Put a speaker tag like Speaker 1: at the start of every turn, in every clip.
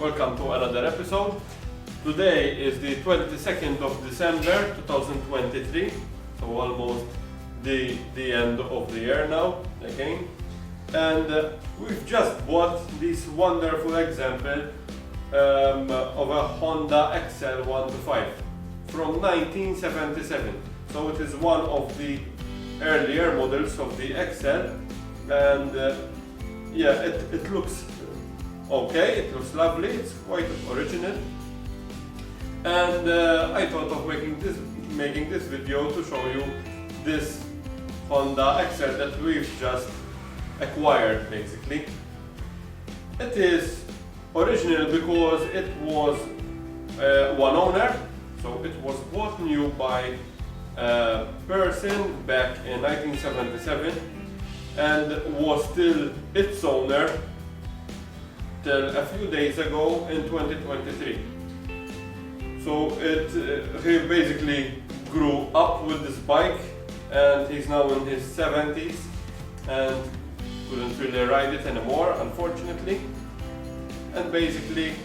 Speaker 1: welcome to another episode. Today is the 22nd of December 2023, so almost the end of the year now again. And we've just bought this wonderful example of a Honda XL125 from 1977. So it is one of the earlier models of the XL, and yeah, it looks okay, it looks lovely, it's quite original. And I thought of making this video to show you this Honda XL that we've just acquired basically. It is original because it was one owner, so it was bought new by a person back in 1977 and was still its owner till a few days ago in 2023. So he basically grew up with this bike, and he's now in his 70s and couldn't really ride it anymore, unfortunately. And basically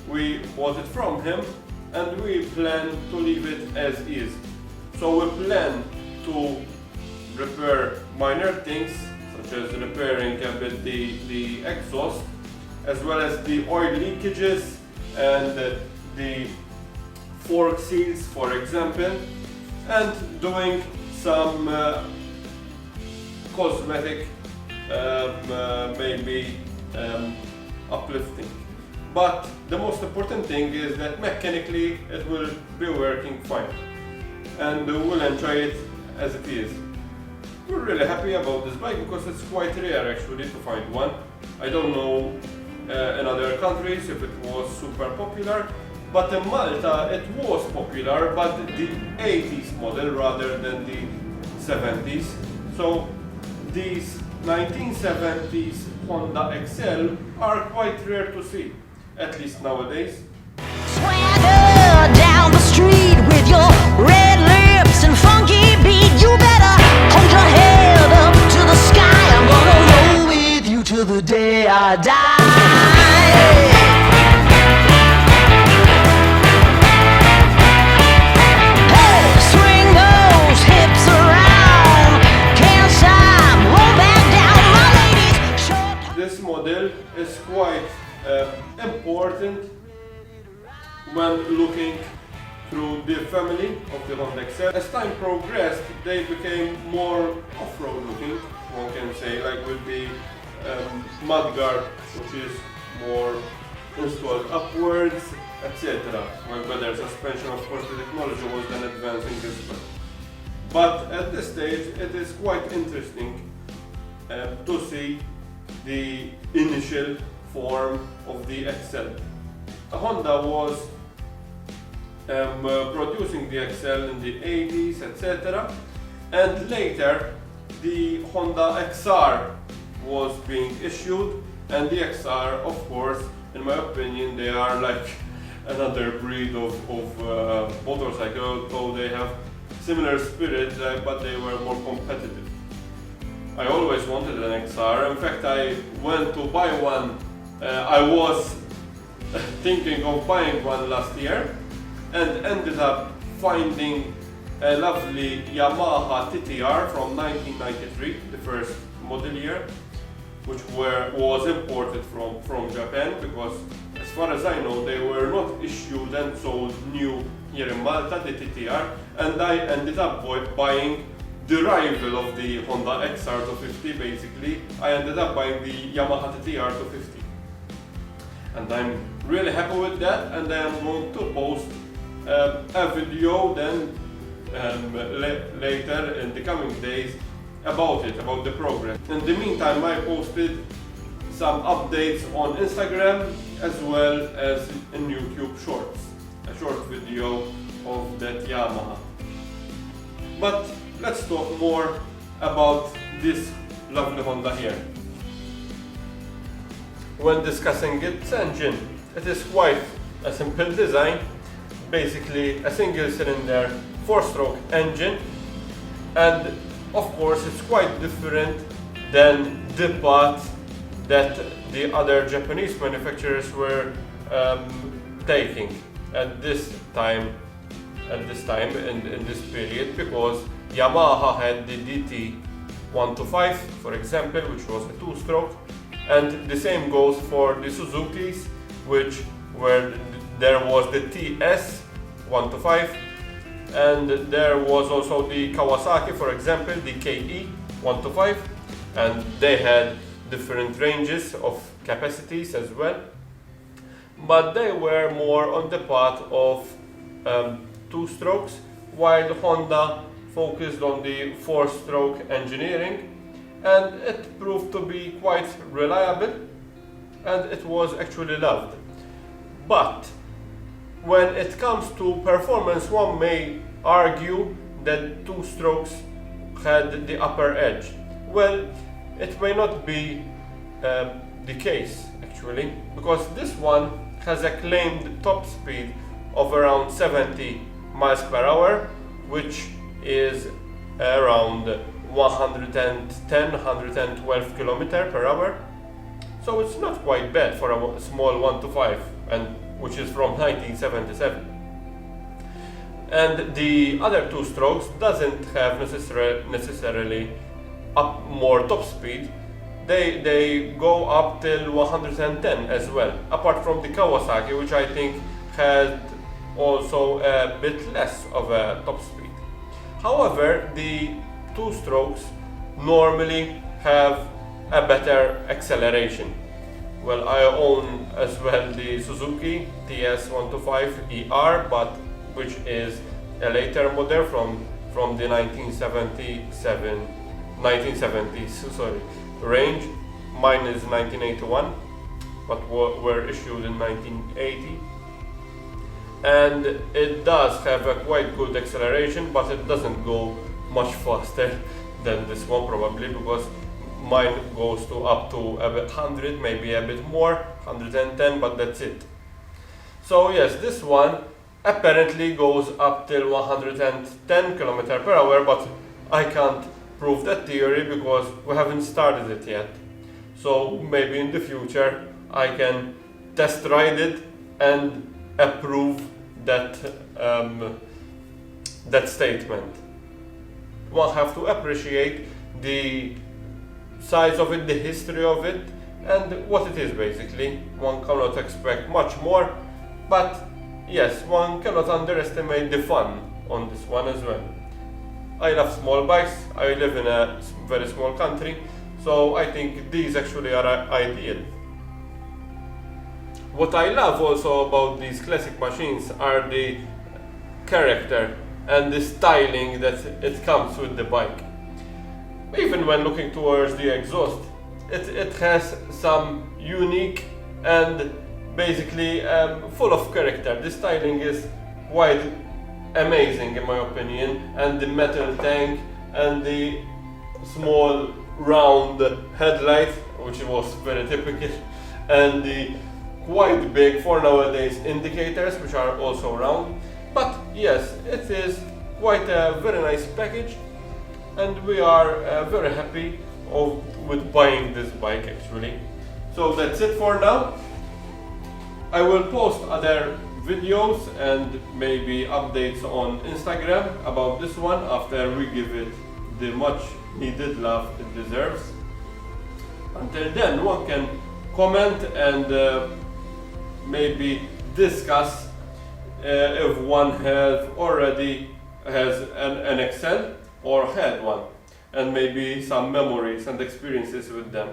Speaker 1: we bought it from him and we plan to leave it as is. So we plan to repair minor things, such as repairing a bit the exhaust, as well as the oil leakages and the fork seals, for example, and doing some cosmetic maybe uplifting. But the most important thing is that mechanically it will be working fine and we'll enjoy it as it is. We're really happy about this bike because it's quite rare actually to find one. I don't know in other countries if it was super popular, but in Malta it was popular, but the 80s model rather than the 70s. So these 1970s Honda XL are quite rare to see, at least nowadays.
Speaker 2: Swagger down the street with your red lips and funky beat. You better hold your head up to the sky. I'm gonna roll with you till the day I die. Hey, swing those hips around. Can't stop, roll back down, my ladies. Short.
Speaker 1: This model is quite important when looking through the family of the Honda XL. As time progressed, they became more off-road looking, one can say, like with the mudguard, which is more installed upwards, etc. Well, better suspension, of course, the technology was then advancing as well. But at this stage, it is quite interesting to see the initial form of the XL. Honda was producing the XL in the 80s, etc. And later the Honda XR was being issued, and the XR, of course, in my opinion, they are like another breed of motorcycle, though they have similar spirit, but they were more competitive. I always wanted an XR. In fact, I went to buy one. I was thinking of buying one last year and ended up finding a lovely Yamaha TTR from 1993, the first model year, which was imported from Japan, because as far as I know they were not issued and sold new here in Malta, the TTR, and I ended up buying the rival of the Honda XR250 basically. I ended up buying the Yamaha TTR 250. And I'm really happy with that, and I'm going to post a video then later in the coming days about the progress. In the meantime, I posted some updates on Instagram as well as in YouTube Shorts, a short video of that Yamaha. But let's talk more about this lovely Honda here. When discussing its engine, it is quite a simple design, basically a single cylinder 4-stroke engine, and of course it's quite different than the path that the other Japanese manufacturers were taking at this time in this period, because Yamaha had the DT125, for example, which was a two-stroke, and the same goes for the Suzukis, which there was the TS125, and there was also the Kawasaki, for example, the KE125, and they had different ranges of capacities as well, but they were more on the path of two strokes, while Honda focused on the four-stroke engineering, and it proved to be quite reliable, and it was actually loved. But when it comes to performance, one may argue that two strokes had the upper edge. Well, it may not be the case actually, because this one has a claimed top speed of around 70 miles per hour, which is around 110-112 km per hour. So it's not quite bad for a small 125, and which is from 1977. And the other two strokes doesn't have necessarily up more top speed. They go up till 110 as well, apart from the Kawasaki, which I think had also a bit less of a top speed. However, the two strokes normally have a better acceleration. Well, I own as well the Suzuki TS125ER, but which is a later model from the 1970s range. Mine is 1981, but were issued in 1980. And it does have a quite good acceleration, but it doesn't go much faster than this one probably, because mine goes to up to a bit 100, maybe a bit more, 110, but that's it. So yes, this one apparently goes up till 110 km per hour, but I can't prove that theory because we haven't started it yet. So maybe in the future I can test ride it and approve that that statement. One have to appreciate the size of it, the history of it, and what it is basically. One cannot expect much more, but yes, one cannot underestimate the fun on this one as well. I love small bikes, I live in a very small country, so I think these actually are ideal. What I love also about these classic machines are the character and the styling that it comes with the bike. Even when looking towards the exhaust, it has some unique and basically full of character. The styling is quite amazing in my opinion, and the metal tank and the small round headlight, which was very typical, and the quite big for nowadays indicators, which are also round. But yes, it is quite a very nice package, and we are very happy with buying this bike actually. So that's it for now. I will post other videos and maybe updates on Instagram about this one after we give it the much needed love it deserves. Until then, one can comment and maybe discuss if one already has an XL or had one, and maybe some memories and experiences with them.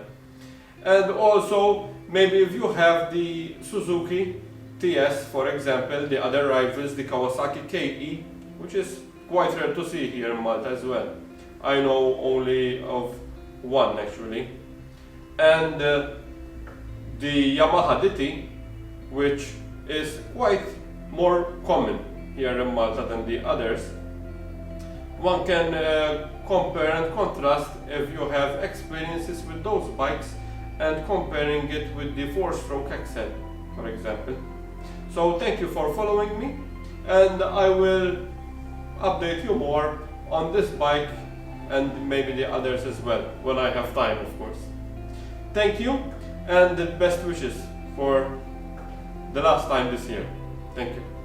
Speaker 1: And also maybe if you have the Suzuki TS, for example, the other rivals, the Kawasaki KE, which is quite rare to see here in Malta as well. I know only of one actually. And the Yamaha DT, which is quite more common here in Malta than the others. One can compare and contrast if you have experiences with those bikes and comparing it with the 4-stroke XL, for example. So thank you for following me, and I will update you more on this bike and maybe the others as well, when I have time, of course. Thank you, and the best wishes for the last time this year. Thank you.